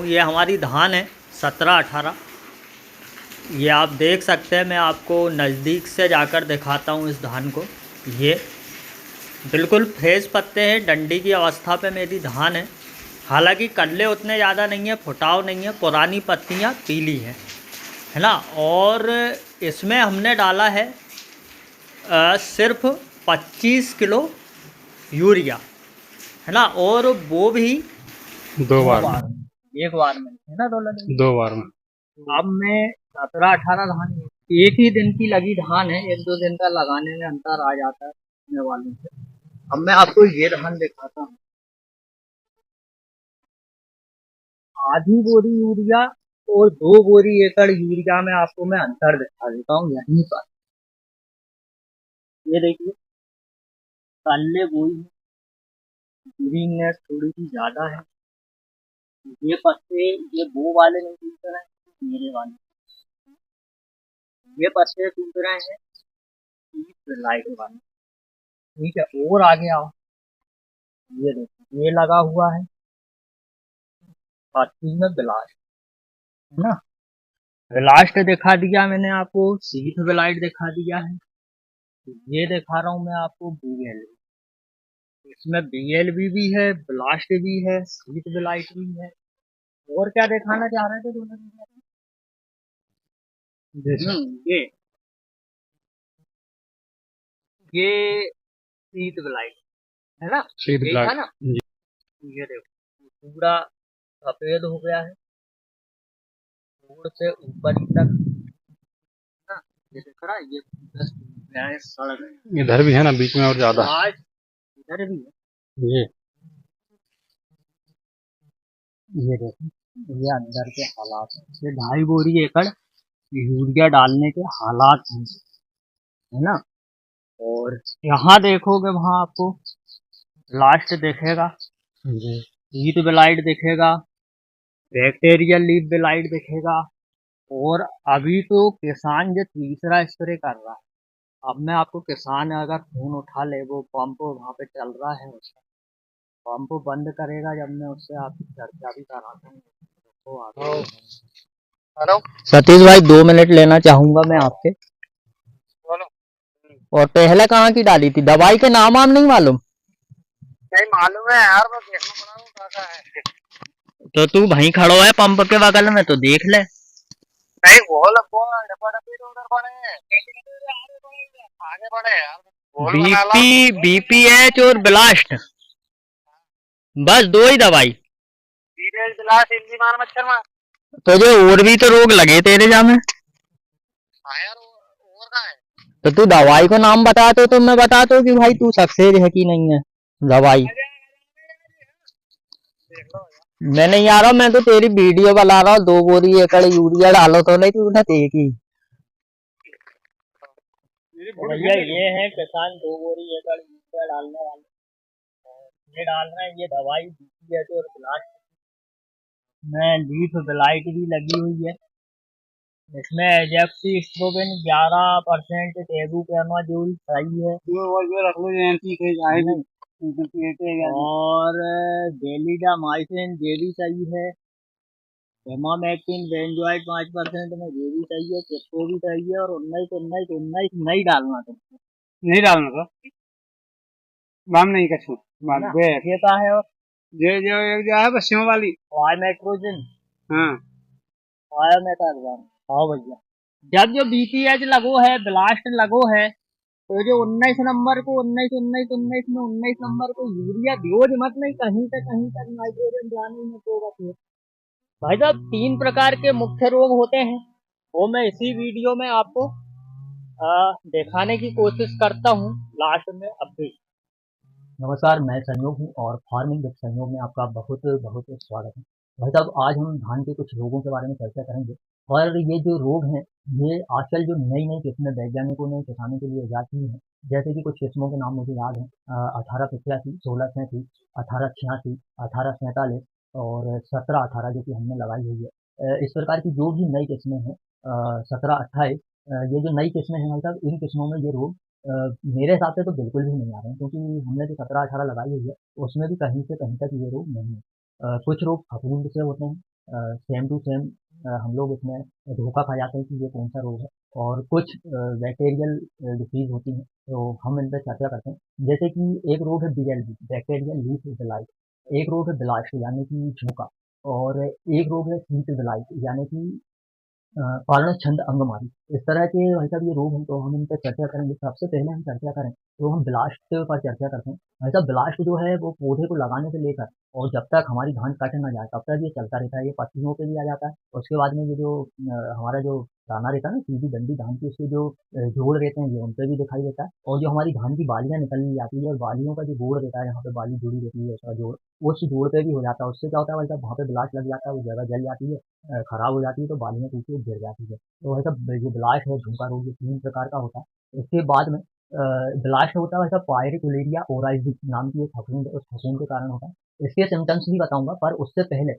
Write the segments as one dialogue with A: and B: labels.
A: हूँ। ये हमारी धान है 17-18। ये आप देख सकते हैं, मैं आपको नज़दीक से जाकर दिखाता हूँ इस धान को। ये बिल्कुल फ्रेश पत्ते हैं, डंडी की अवस्था पे मेरी धान है। हालांकि कल्ले उतने ज़्यादा नहीं है, फुटाव नहीं है, पुरानी पत्तियाँ पीली हैं, है ना। और इसमें हमने डाला है सिर्फ 25 किलो यूरिया, है ना। और वो भी
B: दो बार
A: एक बार में, है ना।
B: 2 बार में।
A: अब मैं 17-18 धान, एक ही दिन की लगी धान है, 1-2 दिन का लगाने में अंतर आ जाता है अपने वालों से। अब मैं आपको ये धान दिखाता हूँ। आधी बोरी यूरिया और 2 बोरी एकड़ यूरिया में आपको मैं अंतर दिखा देता हूँ यहीं पर। ये देखिए, कल्ले बोई ग्रीननेस थोड़ी सी ज्यादा है। ये पत्ते, ये वो वाले नहीं टूट रहे हैं, मेरे वाले ये पत्ते टूट रहे हैं लाइट वाले। ठीक है, और आगे आओ। ये देखो, ये लगा हुआ है पत्ती में ब्लास्ट, है ना। ब्लास्ट दिखा दिया मैंने आपको, सीथ ब्लाइट दिखा दिया है। ये दिखा रहा हूँ मैं आपको बीएल। इसमें बीएलबी भी है, ब्लास्ट भी है, सीथ ब्लाइट भी है। और क्या दिखाना चाह रहे थे दोनों? ये सीथ ब्लाइट, है ना।
B: सीध
A: यही था
B: ब्लाइट
A: ना।
B: जी।
A: ये देखो, पूरा सफेद हो गया है, ऊपर से ऊपर तक ना। ये दिख रहा है, ये पूरा सूख गया है, सड़ गया।
B: इधर भी है ना, बीच में और ज्यादा
A: आज इधर भी है।
B: ये
A: ये देखो, ये अंदर के हालात हैं। ये 2.5 बोरी एकड़ यूरिया डालने के हालात हैं, है ना। और यहाँ देखोगे, वहाँ आपको लास्ट दिखेगा,
B: जी।
A: हीट ब्लाइट दिखेगा, बैक्टीरियल लीफ ब्लाइट दिखेगा। और अभी तो किसान जो तीसरा स्प्रे कर रहा है। अब मैं आपको, किसान अगर फोन उठा ले, वो पंप वहाँ पे चल रहा है, उसका पंप बंद करेगा जब मैं उससे आपकी चर्चा भी कराता हूँ तो आगे।
B: हेलो
A: सतीश भाई, 2 मिनट लेना चाहूंगा मैं आपके।
B: बोलो।
A: और पहले कहाँ की डाली थी दवाई, के नाम आम नहीं मालूम?
B: नहीं मालूम है यार, बस देखना पड़ा क्या है।
A: तो तू वहीं खड़ो है पंप के बगल में, तो देख ले।
B: नहीं बोल डब्बा डब्बी तो उधर पड़े हैं, आगे बढ़े यार। बोल बना ला।
A: बीपी, बीपीएच और ब्लास्ट, बस 2 ही दवाई।
B: सीरियस गिलास इल्ली मार मच्छर मार।
A: तो जो और भी तो रोग लगे तेरे जा में,
B: हाँ यार, और कहाँ है।
A: तो तू दवाई को नाम बता तो मैं बताता कि भाई तू सक्सेस है कि नहीं है दवाई।
B: देख लो यार।
A: मैं नहीं आ रहा, मैं तो तेरी वीडियो बना रहा हूँ। 2 बोरी एकड़ यूरिया डालो तो नहीं तूने देखी। तो भैया ये है किसान, 2 बोरी एकड़ यूरिया डालने वाले। ये डाल रहे हैं, ये दवाई बीपीएच और ब्लास्ट में लीफ ब्लाइट भी लगी हुई है। इसमें एजेक्सिस्ट्रोबिन 11% टेबुपेनोजोल सही है।
B: रख लो नहीं।
A: और बेलिडामाइसिन ये भी सही है। हेमामेक्टिन बेंजोइट 5% में ये भी सही है, चिप्को भी सही है। और 19 नहीं डालना तुमको,
B: नहीं डालना था, बाम नहीं कछु
A: है ना। ये का है, और
B: जो जो एक जो है बच्चियों वाली।
A: वाइमेट्रोजिन,
B: हाँ
A: वायोमेटाजाम। हाँ भैया, जब जो बीपीएच लगो है, ब्लास्ट लगो है, तो जो 19 नंबर को 19 में 19 नंबर को यूरिया दियो मत, नहीं कहीं तक नाइट्रोजन जाने में तो बस। भाई साहब, 3 प्रकार के मुख्य रोग होते हैं, वो मैं इसी वीडियो में आपको दिखाने की कोशिश करता हूँ लास्ट में अभी। नमस्कार, मैं संयोग हूँ और फार्मिंग विद संयोग में आपका बहुत बहुत स्वागत है। भाई साहब, आज हम धान के कुछ रोगों के बारे में चर्चा करेंगे। और ये जो रोग हैं, ये आजकल जो नई नई किस्में वैज्ञानिकों ने किसानों के लिए इजाद की हैं, जैसे कि कुछ किस्मों के नाम मुझे याद हैं, 1885, 1637, 1886, 1847 और 17-18 जो कि हमने लगाई हुई है। इस प्रकार की जो भी नई किस्में हैं, 17-28, ये जो नई किस्में हैं भाई साहब, इन किस्मों में ये रोग मेरे हिसाब से तो बिल्कुल भी नहीं आ रहे हैं, क्योंकि हमने जो 17-18 लगाई हुई है उसमें भी कहीं से कहीं तक ये रोग नहीं है। कुछ रोग फफूंद से होते हैं,
C: सेम टू सेम हम लोग इसमें धोखा खा जाते हैं कि ये कौन सा रोग है, और कुछ बैक्टीरियल डिसीज होती हैं, तो हम इन पर चर्चा करते हैं। जैसे कि एक रोग है बीएलबी, बैक्टीरियल लीफ ब्लाइट, एक रोग है ब्लास्ट यानी कि झुंका, और एक रोग है हीट ब्लाइट यानी कि पर्णछंद अंगमारी। इस तरह के भाई साहब ये रोग हैं, तो हम इन पर चर्चा करेंगे। सबसे पहले हम चर्चा करें तो हम ब्लास्ट पर चर्चा करते हैं। भाई साहब ब्लास्ट जो है वो पौधे को लगाने से लेकर और जब तक हमारी धान कट ना जाए तब तक ये चलता रहता है। ये पत्तियों पे भी आ जाता है। उसके बाद में ये जो हमारा जो दाना रहता है ना, सीधी डंडी धान की, उसके जो जोड़ रहते हैं ये उन पे भी दिखाई देता है। और जो हमारी धान की बालियां निकलनी जाती है, और बालियों का जो जोड़ रहता है, यहाँ पे बाली जुड़ी रहती है, उसका जोड़ उस जोड़ पे भी हो जाता है। उससे क्या होता है भाई साहब, वहाँ पे ब्लास्ट लग जाता है, वो जगह जल जाती है, खराब हो जाती है, तो बालियां टूट के गिर जाती है। तो ऐसा जो ब्लास्ट है, झुंका रोग, ये 3 प्रकार का होता है। इसके बाद में ब्लास्ट होता है वैसा पायरिकुलेरिया ओराइजी नाम की एक फफूंद, उस फफूंद के कारण होता है। इसके सिम्टम्स भी बताऊंगा, पर उससे पहले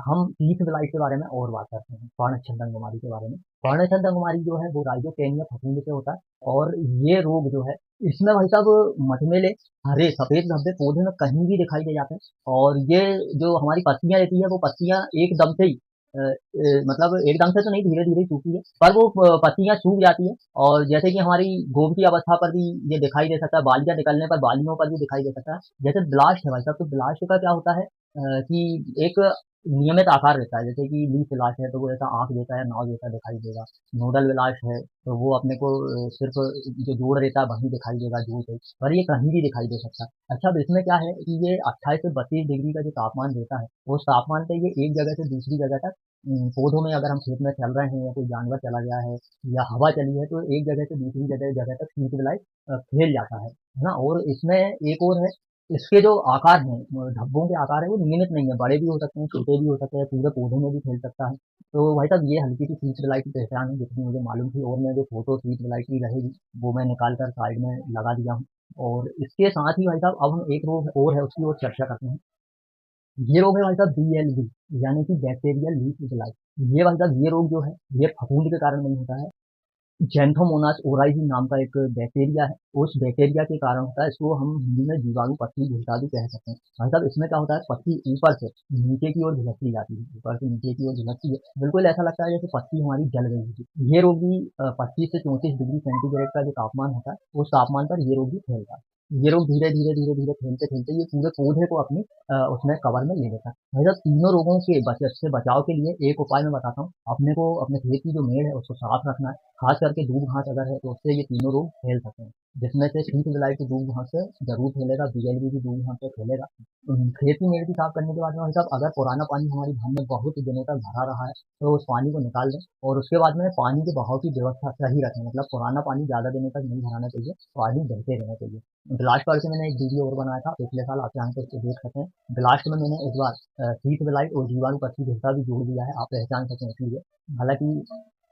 C: हम टीथ ब्लाइट के बारे में और बात करते हैं, पर्णछंद अंगमारी के बारे में। पर्णछंद अंगमारी जो है वो राइजोटेनिया फफूंद से होता है, और ये रोग जो है, इसमें भाई साहब मटमेले हरे सफेद धब्बे पौधे में कहीं भी दिखाई दे जाते हैं। और ये जो हमारी पत्तियां रहती है, वो पत्तियां एकदम से ही मतलब एकदम से तो नहीं, धीरे धीरे सूखती है, पर वो पत्तियां सूख जाती है। और जैसे कि हमारी गोब की अवस्था पर भी ये दिखाई दे सकता है, बालियां निकलने पर बालियों पर भी दिखाई दे सकता है। जैसे ब्लास्ट है भाई साहब, तो ब्लास्ट का क्या होता है कि एक नियमित आकार रहता है। जैसे कि लीफ ब्लास्ट है तो वो ऐसा आंख जैसा या नाव जैसा दिखाई देगा। नोडल ब्लास्ट है तो वो अपने को सिर्फ जो जोड़ रहता है वहीं दिखाई देगा, जोड़ से, पर ये कहीं भी दिखाई दे सकता है। अच्छा, अब इसमें क्या है कि ये 28 से 32 डिग्री का जो तापमान रहता है, उस तापमान पे ये एक जगह से दूसरी जगह तक, पौधों में अगर हम खेत में चल रहे हैं या कोई जानवर चला गया है या हवा चली है, तो एक जगह से दूसरी जगह जगह तक हीट ब्लाइट फैल जाता है ना। और इसमें एक और है, इसके जो आकार हैं, धब्बों के आकार है, वो नियमित नहीं है, बड़े भी हो सकते हैं, छोटे भी हो सकते हैं, पूरे पौधे में भी फैल सकता है। तो भाई साहब ये हल्की सी हीट ब्लाइट की पहचान है जितनी मुझे मालूम थी, और मैं जो फोटो हीट ब्लाइट की रहेगी वो मैं निकाल कर साइड में लगा दिया हूँ। और इसके साथ ही भाई साहब अब हम एक रोग और है उसकी ओर चर्चा करते हैं। ये रोग है भाई साहब बीएलबी, यानी कि बैक्टीरियल लीफ ब्लाइट। ये भाई साहब ये रोग जो है, ये फफूंद के कारण नहीं होता है। जेंथोमोनास ओराइजी नाम का एक बैक्टीरिया है, उस बैक्टीरिया के कारण होता है। इसको हम हिंदी में जीवाणु पत्ती झुलसा भी कह सकते हैं। भाई साहब इसमें क्या होता है, पत्ती ऊपर से नीचे की ओर झुलसती जाती है, ऊपर से नीचे की ओर झुलसती है, बिल्कुल ऐसा लगता है जैसे पत्ती हमारी जल गई होगी। ये रोग भी 25 से 34 डिग्री सेंटीग्रेड का जो तापमान होता है, उस तापमान पर ये रोग भी फैलता है। ये रोग धीरे धीरे धीरे धीरे फैलते फैलते ये पूरे पौधे को अपनी उसमें कवर में ले लेता है। भाई साहब तीनों रोगों के से बचाव के लिए एक उपाय मैं बताता हूँ। अपने को अपने खेत की जो मेड़ है उसको साफ रखना है, खास करके दूब घास अगर है तो उससे ये तीनों रोग फैल सकते हैं। जिसमें से शीत विलाई की दूब घास से जरूर फैलेगा, बीएलबी की दूब घास से फैलेगा। खेत की मेड़ की साफ करने के बाद में भाई साहब अगर पुराना पानी हमारी धान में बहुत दिनों तक भरा रहा है, तो उस पानी को निकाल दें, और उसके बाद में पानी के बहाव की व्यवस्था सही रखें। मतलब पुराना पानी ज्यादा दिनों तक नहीं भराना चाहिए, पानी बहते रहना चाहिए। ब्लास्ट पर से मैंने एक वीडियो और बनाया था पिछले साल, आप चाहें तो उसको देख सकते हैं। ब्लास्ट में मैंने इस बार हीट ब्लाइट और जीवाणु पत्ती झुलसा भी जोड़ दिया है, आप पहचान सकें इसलिए। हालांकि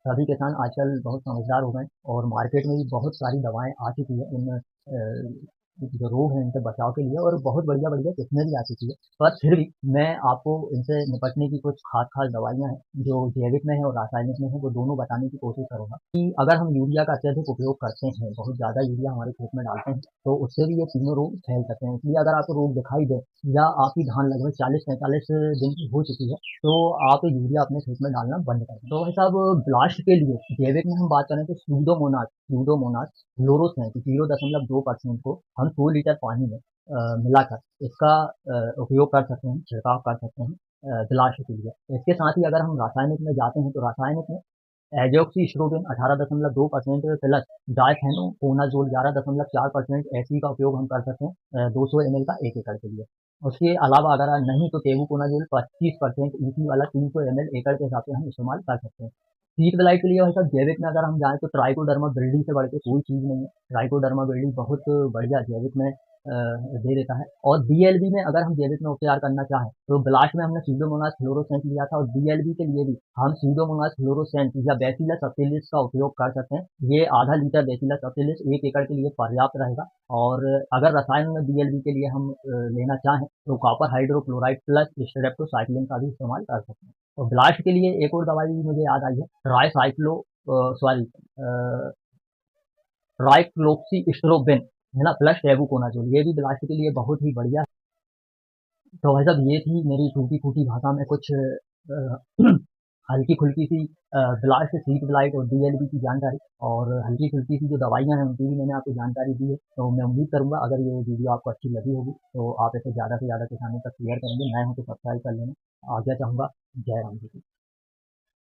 C: सभी किसान आजकल बहुत समझदार हो गए हैं, और मार्केट में भी बहुत सारी दवाएं आ चुकी है इन जो रोग हैं इनसे बचाव के लिए, और बहुत बढ़िया बढ़िया किस्में भी आ चुकी है। पर फिर भी मैं आपको इनसे निपटने की कुछ खास खास दवाइयां हैं जो जैविक में है और रासायनिक में है, वो दोनों बताने की कोशिश करूंगा। कि अगर हम यूरिया का अत्यधिक उपयोग करते हैं, बहुत ज्यादा यूरिया हमारे खेत में डालते हैं, तो उससे भी ये तीनों रोग फैल सकते हैं। इसलिए अगर आपको रोग दिखाई दे या आपकी धान लगभग 40-45 दिन की हो चुकी है, तो आप यूरिया अपने खेत में डालना बंद कर दें। तो भाई साहब ब्लास्ट के लिए जैविक में हम बात करें तो स्यूडोमोनास फ्लोरोसेंट 0.2% को हम 2 लीटर पानी में मिलाकर इसका उपयोग कर सकते हैं, छिड़काव कर सकते हैं ब्लास्ट के लिए। इसके साथ ही अगर हम रासायनिक में जाते हैं, तो रासायनिक में एजोक्सीस्ट्रोबिन 18.2% प्लस डाइथेनोकोनाजोल 11.4% ऐसी का उपयोग हम कर सकते हैं 200 ml का 1 एकड़ के लिए। उसके अलावा अगर नहीं तो टेबुकोनाजोल 25% ईसी वाला 300 ml एकड़ के हिसाब से हम इस्तेमाल कर सकते हैं। शीत विलाई के लिए वैसा जैविक में अगर हम जाएं तो ट्राइकोडर्मा बिल्डी से बढ़ के कोई चीज नहीं है। ट्राइकोडर्मा बिल्डी बहुत बढ़िया जैविक में दे देता है। और बीएलबी में अगर हम जैविक में उपचार करना चाहें तो ब्लास्ट में हमने सीडोमोनास फ्लोरोसेंट लिया था, और बीएलबी के लिए भी हम सीडोमोनास फ्लोरोसेंट या बैसिलस सबटिलिस का उपयोग कर सकते हैं। ये आधा लीटर बैसिलस सबटिलिस 1 एकड़ के लिए पर्याप्त रहेगा। और अगर रसायन में बीएलबी के लिए हम लेना चाहें तो कॉपर हाइड्रोक्लोराइड प्लस स्ट्रेप्टोसाइक्लिन का भी इस्तेमाल कर सकते हैं। और ब्लास्ट के लिए एक और दवाई मुझे याद आई है, ट्राइसाइक्लो सॉरी ट्राइक्लोक्सीस्ट्रोबिन है ना, प्लस टेबुकोनाजोल, ये भी ब्लास्ट के लिए बहुत ही बढ़िया। तो भाई साहब ये थी मेरी टूटी फूटी भाषा में कुछ हल्की फुल्की सी ब्लास्ट, सीट ब्लाइट और डीएलबी की जानकारी और हल्की फुल्की सी जो दवाइयाँ हैं उनकी भी मैंने आपको जानकारी दी है। तो मैं उम्मीद करूँगा अगर ये वीडियो आपको अच्छी लगी होगी तो आप इसे ज़्यादा से ज़्यादा किसानों तक शेयर करेंगे। नए हों तो सब्सक्राइब कर लेना। आज्ञा चाहूँगा। जय राम जी की।